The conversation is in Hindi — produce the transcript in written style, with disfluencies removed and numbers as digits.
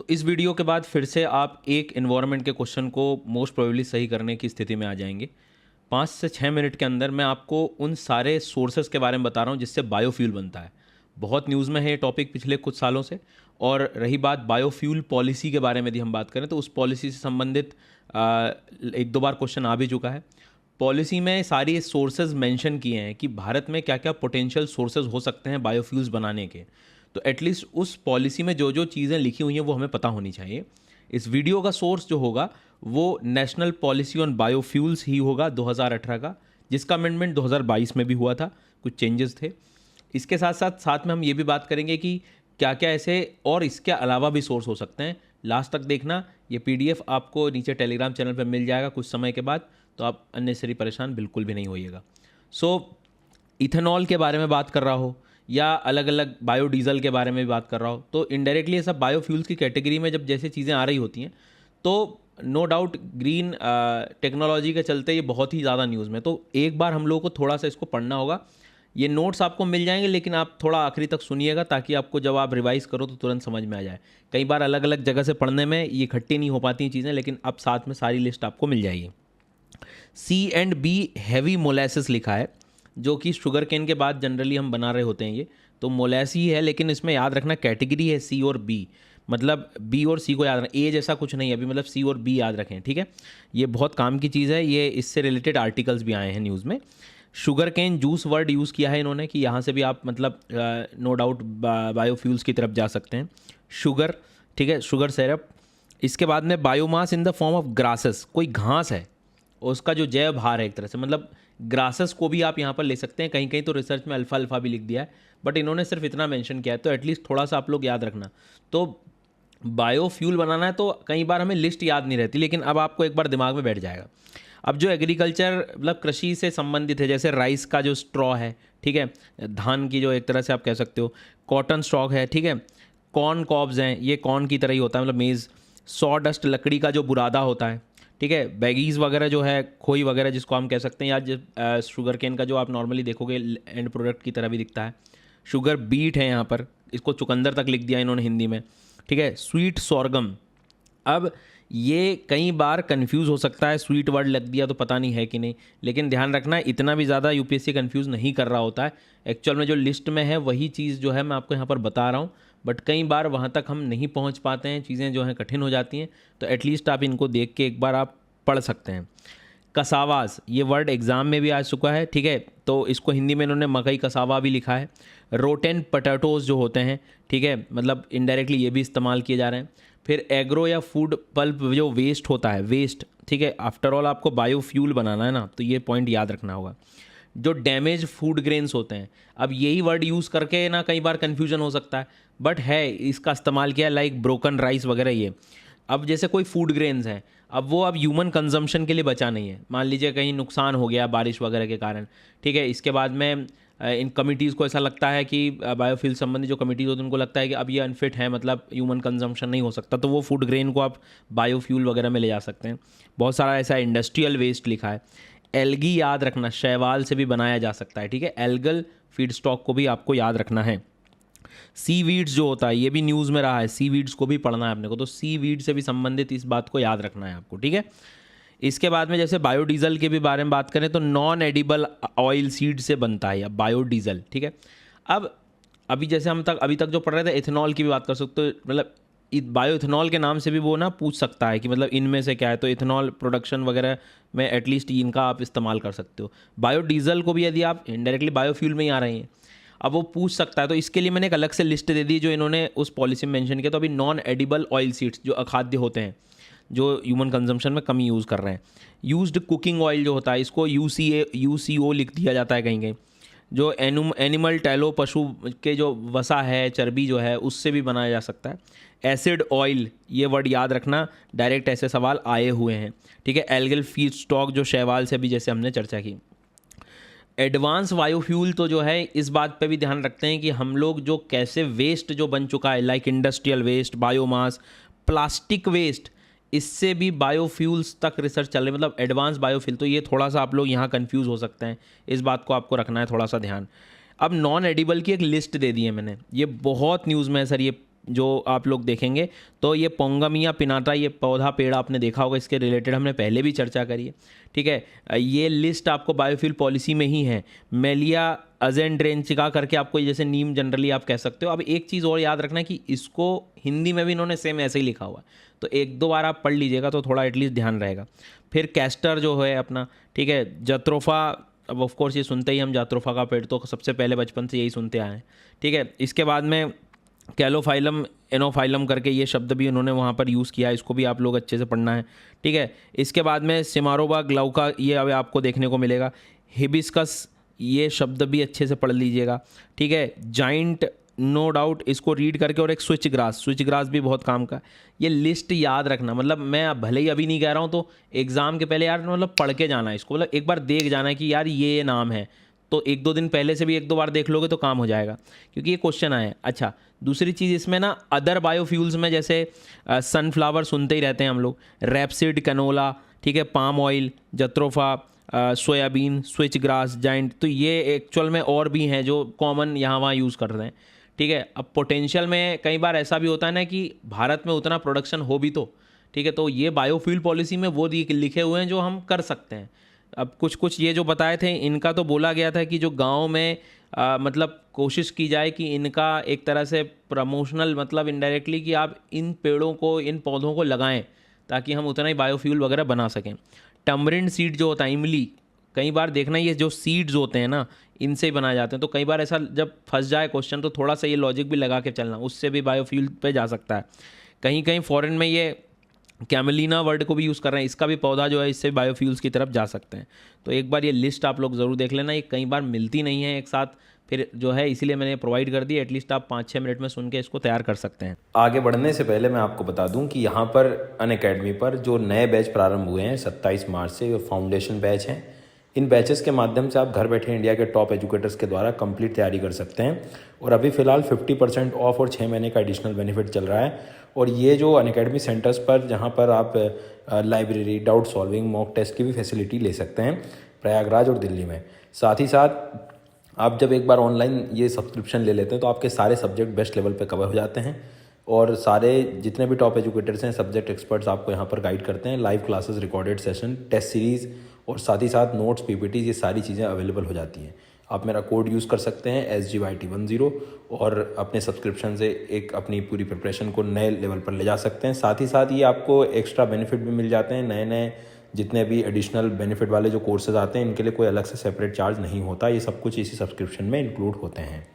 तो इस वीडियो के बाद फिर से आप एक इन्वायरमेंट के क्वेश्चन को मोस्ट प्रोबेबली सही करने की स्थिति में आ जाएंगे। 5 से 6 मिनट के अंदर मैं आपको उन सारे सोर्सेज के बारे में बता रहा हूँ जिससे बायोफ्यूल बनता है। बहुत न्यूज़ में है ये टॉपिक पिछले कुछ सालों से। और रही बात बायोफ्यूल पॉलिसी के बारे में यदि हम बात करें तो उस पॉलिसी से संबंधित एक दो बार क्वेश्चन आ भी चुका है। पॉलिसी में सारी सोर्सेज मेंशन किए हैं कि भारत में क्या क्या पोटेंशियल सोर्सेज हो सकते हैं बायोफ्यूल्स बनाने के। तो एटलीस्ट उस पॉलिसी में जो जो चीज़ें लिखी हुई हैं वो हमें पता होनी चाहिए। इस वीडियो का सोर्स जो होगा वो नेशनल पॉलिसी ऑन बायोफ्यूल्स ही होगा 2018 का, जिसका अमेंडमेंट 2022 में भी हुआ था, कुछ चेंजेस थे। इसके साथ साथ में हम ये भी बात करेंगे कि क्या क्या ऐसे और इसके अलावा भी सोर्स हो सकते हैं। लास्ट तक देखना, ये PDF आपको नीचे टेलीग्राम चैनल पर मिल जाएगा कुछ समय के बाद, तो आप अननेसेसरी परेशान बिल्कुल भी नहीं होइएगा। इथेनॉल के बारे में बात कर रहा हो या अलग अलग बायोडीज़ल के बारे में भी बात कर रहा हो, तो इनडायरेक्टली ये सब बायोफ्यूल्स की कैटेगरी में जब जैसे चीज़ें आ रही होती हैं तो नो डाउट ग्रीन टेक्नोलॉजी के चलते ये बहुत ही ज़्यादा न्यूज़ में। तो एक बार हम लोगों को थोड़ा सा इसको पढ़ना होगा। ये नोट्स आपको मिल जाएंगे, लेकिन आप थोड़ा आखिरी तक सुनिएगा ताकि आपको जब आप रिवाइज़ करो तो तुरंत समझ में आ जाए। कई बार अलग अलग जगह से पढ़ने में ये इकट्ठी नहीं हो पाती चीज़ें, लेकिन अब साथ में सारी लिस्ट आपको मिल जाएगी। C&B हैवी मोलेसिस लिखा है, जो कि शुगर केन के बाद जनरली हम बना रहे होते हैं। ये तो मोलेसी ही है, लेकिन इसमें याद रखना कैटेगरी है C और B, मतलब B और C को याद रखना। A जैसा कुछ नहीं है अभी, मतलब C और B याद रखें, ठीक है। ये बहुत काम की चीज़ है, ये इससे रिलेटेड आर्टिकल्स भी आए हैं न्यूज़ में। Sugar cane juice word use किया है इन्होंने कि यहाँ से भी आप मतलब नो डाउट बायोफ्यूल्स की तरफ जा सकते हैं। शुगर, ठीक है, शुगर सिरप। इसके बाद में biomass in the form of grasses, कोई घास है उसका जो जैव भार है एक तरह से, मतलब ग्रासेस को भी आप यहाँ पर ले सकते हैं। कहीं कहीं तो रिसर्च में अल्फा अल्फा भी लिख दिया है, बट इन्होंने सिर्फ इतना मेंशन किया है, तो एटलीस्ट थोड़ा सा आप लोग याद रखना। तो बायोफ्यूल बनाना है तो कई बार हमें लिस्ट याद नहीं रहती, लेकिन अब आपको एक बार दिमाग में बैठ जाएगा। अब जो एग्रीकल्चर मतलब कृषि से संबंधित है, जैसे राइस का जो स्ट्रॉ है, ठीक है, धान की जो एक तरह से आप कह सकते हो, कॉटन स्टॉक है, ठीक है, कॉर्न कॉब्स हैं, ये कॉर्न की तरह ही होता है, मतलब मेज़। सॉ डस्ट लकड़ी का जो बुरादा होता है, ठीक है, बैगीज़ वगैरह जो है, खोई वगैरह जिसको हम कह सकते हैं, या शुगर केन का जो आप नॉर्मली देखोगे एंड प्रोडक्ट की तरह भी दिखता है। शुगर बीट है यहाँ पर, इसको चुकंदर तक लिख दिया इन्होंने हिंदी में, ठीक है। स्वीट सोरगम, अब ये कई बार कंफ्यूज हो सकता है, स्वीट वर्ड लग दिया तो पता नहीं है कि नहीं, लेकिन ध्यान रखना इतना भी ज़्यादा UPSC कंफ्यूज नहीं कर रहा होता है। एक्चुअल में जो लिस्ट में है वही चीज़ जो है मैं आपको यहाँ पर बता रहा हूँ, बट कई बार वहाँ तक हम नहीं पहुँच पाते हैं, चीज़ें जो हैं कठिन हो जाती हैं, तो एटलीस्ट आप इनको देख के एक बार आप पढ़ सकते हैं। कसावास, ये वर्ड एग्ज़ाम में भी आ चुका है, ठीक है, तो इसको हिंदी में इन्होंने मकई कसावा भी लिखा है। रोटेन पटाटोज जो होते हैं, ठीक है, मतलब इनडायरेक्टली ये भी इस्तेमाल किए जा रहे हैं। फिर एग्रो या फूड पल्प जो वेस्ट होता है, वेस्ट, ठीक है, आफ्टर ऑल आपको बायोफ्यूल बनाना है ना, तो ये पॉइंट याद रखना होगा। जो डैमेज फूड ग्रेन्स होते हैं, अब यही वर्ड यूज़ करके ना कई बार कन्फ्यूजन हो सकता है, बट है इसका इस्तेमाल किया, लाइक ब्रोकन राइस वगैरह। ये अब जैसे कोई फूड ग्रेन्स हैं, अब वो अब ह्यूमन कंजम्पशन के लिए बचा नहीं है, मान लीजिए कहीं नुकसान हो गया बारिश वगैरह के कारण, ठीक है, इसके बाद में इन कमिटीज़ को ऐसा लगता है कि बायोफ्यूल संबंधी जो कमिटीज़ होती हैं उनको लगता है कि अब ये अनफिट है, मतलब ह्यूमन कंजम्पशन नहीं हो सकता, तो वो फूड ग्रेन को आप बायोफ्यूल वगैरह में ले जा सकते हैं। बहुत सारा ऐसा इंडस्ट्रियल वेस्ट लिखा है। एल्गी याद रखना, शैवाल से भी बनाया जा सकता है, ठीक है, एल्गल फीड स्टॉक को भी आपको याद रखना है। सीवीड्स जो होता है, ये भी न्यूज़ में रहा है, सीवीड्स को भी पढ़ना है अपने को, तो सीवीड से भी संबंधित इस बात को याद रखना है आपको, ठीक है। इसके बाद में जैसे बायोडीज़ल के भी बारे में बात करें तो नॉन एडिबल ऑयल सीड से बनता है अब बायोडीज़ल, ठीक है। अब अभी जैसे हम अभी तक जो पढ़ रहे थे, इथेनॉल की भी बात कर सकते हो, मतलब बायो इथेनॉल के नाम से भी वो ना पूछ सकता है कि मतलब इनमें से क्या है, तो इथेनॉल प्रोडक्शन वगैरह में एटलीस्ट इनका आप इस्तेमाल कर सकते हो। बायोडीज़ल को भी यदि आप इनडायरेक्टली बायोफ्यूल में ही आ रहे हैं, अब वो पूछ सकता है, तो इसके लिए मैंने एक अलग से लिस्ट दे दी जो इन्होंने उस पॉलिसी में मेंशन किया। तो अभी नॉन एडिबल ऑयल सीड्स जो अखाद्य होते हैं, जो ह्यूमन कंजम्पशन में कम यूज़ कर रहे हैं। यूज्ड कुकिंग ऑयल जो होता है, इसको UCO लिख दिया जाता है कहीं कहीं। जो एनिमल टैलो, पशु के जो वसा है, चर्बी जो है, उससे भी बनाया जा सकता है। एसिड ऑयल, ये वर्ड याद रखना, डायरेक्ट ऐसे सवाल आए हुए हैं, ठीक है। एल्गल फीड स्टॉक जो शैवाल से भी जैसे हमने चर्चा की। एडवांस बायोफ्यूल तो जो है इस बात पे भी ध्यान रखते हैं कि हम लोग जो कैसे वेस्ट जो बन चुका है, like industrial waste, biomass, plastic waste, इससे भी बायोफ्यूल्स तक रिसर्च चल रही है, मतलब एडवांस बायोफ्यूल। तो ये थोड़ा सा आप लोग यहाँ कंफ्यूज हो सकते हैं, इस बात को आपको रखना है थोड़ा सा ध्यान। अब नॉन एडिबल की एक लिस्ट दे दी है मैंने, ये बहुत न्यूज़ में है सर, ये जो आप लोग देखेंगे तो ये पोंगमिया पिनाटा, ये पौधा पेड़ आपने देखा होगा, इसके रिलेटेड हमने पहले भी चर्चा करी है, ठीक है। ये लिस्ट आपको बायोफ्यूल पॉलिसी में ही है। मेलिया अजेंड्रेंचिका करके आपको, जैसे नीम जनरली आप कह सकते हो। अब एक चीज़ और याद रखना कि इसको हिंदी में भी इन्होंने सेम ऐसे ही लिखा हुआ है, तो एक दो बार आप पढ़ लीजिएगा तो थोड़ा एटलीस्ट ध्यान रहेगा। फिर कैस्टर जो है अपना, ठीक है। जत्रोफा, अब ऑफ कोर्स ये सुनते ही हम जात्रोफा का पेड़ तो सबसे पहले बचपन से यही सुनते आए हैं, ठीक है। इसके बाद में कैलोफाइलम एनोफाइलम करके ये शब्द भी उन्होंने वहाँ पर यूज़ किया, इसको भी आप लोग अच्छे से पढ़ना है, ठीक है। इसके बाद में सिमारोबा ग्लाउका, ये अब आपको देखने को मिलेगा। हिबिस्कस, ये शब्द भी अच्छे से पढ़ लीजिएगा, ठीक है। जाइंट, नो डाउट इसको रीड करके, और एक स्विच ग्रास भी बहुत काम का। ये लिस्ट याद रखना, मतलब मैं भले ही अभी नहीं कह रहा हूँ, तो एग्ज़ाम के पहले यार मतलब पढ़ के जाना है इसको, मतलब एक बार देख जाना है कि यार ये नाम है, तो एक दो दिन पहले से भी एक दो बार देख लोगे तो काम हो जाएगा, क्योंकि ये क्वेश्चन आए। अच्छा, दूसरी चीज़ इसमें ना, अदर बायोफ्यूल्स में जैसे सनफ्लावर सुनते ही रहते हैं हम लोग, रैपसीड, कैनोला, ठीक है, palm oil, jatropha, soybean, switch grass, giant, तो ये एक्चुअल में और भी हैं जो कॉमन यहाँ वहाँ यूज़ कर रहे हैं, ठीक है। अब पोटेंशियल में कई बार ऐसा भी होता है ना कि भारत में उतना प्रोडक्शन हो भी तो, ठीक है, तो ये बायोफ्यूल पॉलिसी में वो लिखे हुए हैं जो हम कर सकते हैं। अब कुछ कुछ ये जो बताए थे इनका तो बोला गया था कि जो गांव में मतलब कोशिश की जाए कि इनका एक तरह से प्रमोशनल, मतलब इनडायरेक्टली, कि आप इन पेड़ों को, इन पौधों को लगाएं ताकि हम उतना ही बायोफ्यूल वगैरह बना सकें। टमरिन सीड जो होता है, इमली, कई बार देखना ये जो सीड्स होते हैं ना, इनसे ही बनाए जाते हैं, तो कई बार ऐसा जब फंस जाए क्वेश्चन तो थोड़ा सा ये लॉजिक भी लगा के चलना, उससे भी बायोफ्यूल पे जा सकता है। कहीं कहीं फॉरेन में ये कैमेलिना वर्ड को भी यूज़ कर रहे हैं, इसका भी पौधा जो है इससे बायोफ्यूल्स की तरफ जा सकते हैं। तो एक बार ये लिस्ट आप लोग ज़रूर देख लेना, ये कई बार मिलती नहीं है एक साथ फिर जो है, इसीलिए मैंने प्रोवाइड कर दी। एटलीस्ट आप 5-6 मिनट में सुन के इसको तैयार कर सकते हैं। आगे बढ़ने से पहले मैं आपको बता दूं कि यहाँ पर अनअकैडमी पर जो नए बैच प्रारंभ हुए हैं 27 मार्च से, वो फाउंडेशन बैच हैं। इन बैचेस के माध्यम से आप घर बैठे इंडिया के टॉप एजुकेटर्स के द्वारा कंप्लीट तैयारी कर सकते हैं, और अभी फ़िलहाल 50% ऑफ और 6 महीने का एडिशनल बेनिफिट चल रहा है। और ये जो अनअकैडमी सेंटर्स पर, जहाँ पर आप library, doubt solving, mock test की भी फैसिलिटी ले सकते हैं, प्रयागराज और दिल्ली में। साथ ही साथ आप जब एक बार ऑनलाइन ये सब्सक्रिप्शन ले लेते हैं तो आपके सारे सब्जेक्ट बेस्ट लेवल पे कवर हो जाते हैं, और सारे जितने भी टॉप एजुकेटर्स हैं, सब्जेक्ट एक्सपर्ट्स आपको यहाँ पर गाइड करते हैं। Live classes, recorded session, test series और साथ ही साथ नोट्स, पीपीटीज, ये सारी चीज़ें अवेलेबल हो जाती हैं। आप मेरा कोड यूज़ कर सकते हैं SGYT10 और अपने सब्सक्रिप्शन से एक अपनी पूरी प्रिपरेशन को नए लेवल पर ले जा सकते हैं। साथ ही साथ ये आपको एक्स्ट्रा बेनिफिट भी मिल जाते हैं। नए नए जितने भी एडिशनल बेनिफिट वाले जो कोर्सेज आते हैं, इनके लिए कोई अलग से सेपरेट चार्ज नहीं होता, ये सब कुछ इसी सब्सक्रिप्शन में इंक्लूड होते हैं।